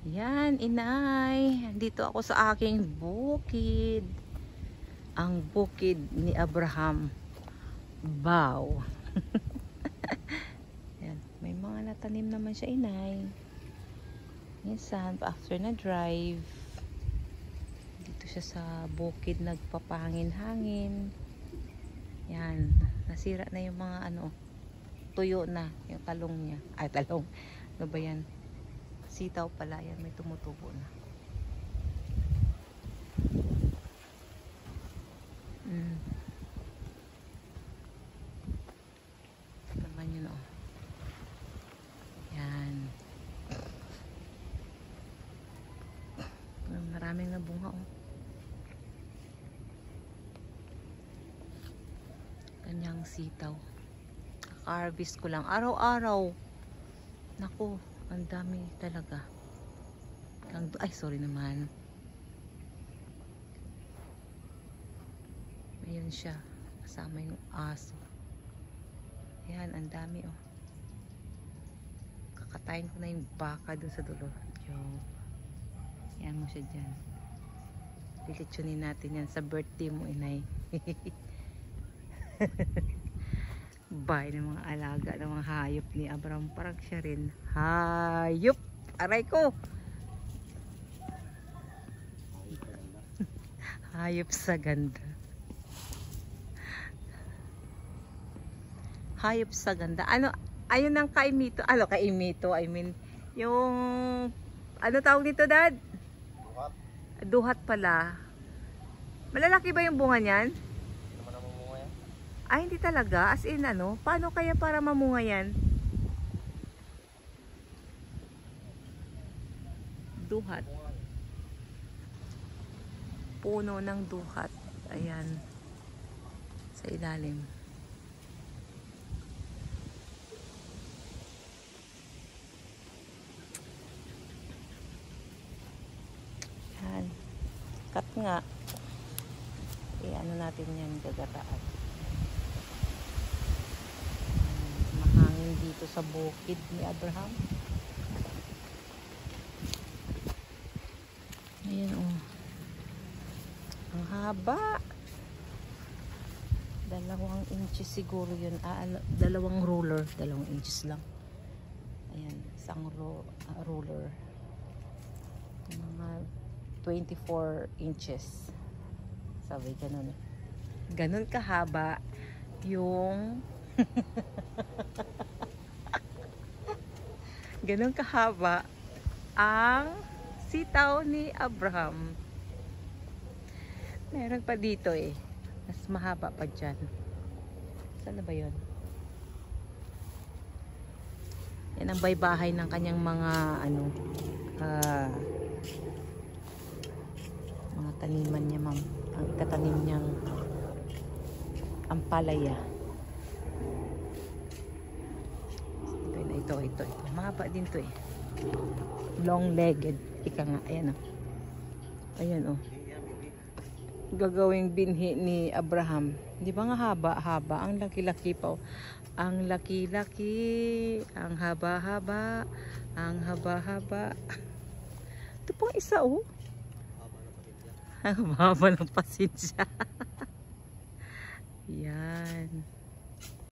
Yan, inay. Dito ako sa aking bukid. Ang bukid ni Abraham. Wow. Yan, may mga natanim naman siya, inay. Minsan, after na drive, dito siya sa bukid nagpapahangin-hangin. Yan, nasira na yung mga tuyo na yung talong niya. Ay, talong. Ano ba yan? Sitaw pala yan, may tumutubo na. Naman yun, oh. Yan. Maraming nabunga, oh. Kanyang sitaw. Harvest ko lang araw-araw. Naku, ang dami talaga. Ay, sorry naman. Ayan siya. Kasama yung aso. Ayan, ang dami, oh. Kakatayin ko na yung baka dun sa dulo. Ayan mo siya dyan. Lilitsunin natin yan sa birthday mo, inay. Bahay ng mga alaga ng mga hayop ni Abraham. Parang siya rin. Hayop! Aray ko! Hayop sa ganda. Hayop sa ganda. Ayun ang kaimito. Kaimito, I mean, yung, tawag nito, Dad? Duhat. Duhat pala. Malalaki ba yung bunga niyan? Hindi naman namumunga yan. Ay, hindi talaga. As in, paano kaya para mamunga yan? Duhat. Puno ng duhat. Ayan. Sa ilalim. Ayan. Cut nga. Ano natin yan, gagataan. Mahangin dito sa bukid ni Abraham. Ayan, oh. Ang haba. 2 inches siguro yun. 2 ruler. 2 inches lang. Ayan, isang ruler. Mga 24 inches. Sabi, ganun. Ganun kahaba yung ganun kahaba ang sitaw ni Abraham. Meron pa dito eh. Mas mahaba pa dyan. Saan na ba yun? Yan ang baybahay ng kanyang mga mga taniman niya, ma'am. Ang katanim niyang ampalaya. Ito. Mahaba din to eh. Long-legged. Ika nga. Ayan, oh. Ayan, oh. Gagawing binhi ni Abraham. Di ba nga haba-haba? Ang laki-laki pa, oh. Ang laki-laki. Ang haba-haba. Ang haba-haba. Ito pang isa, oh. Ang haba ng pasensya. Yan.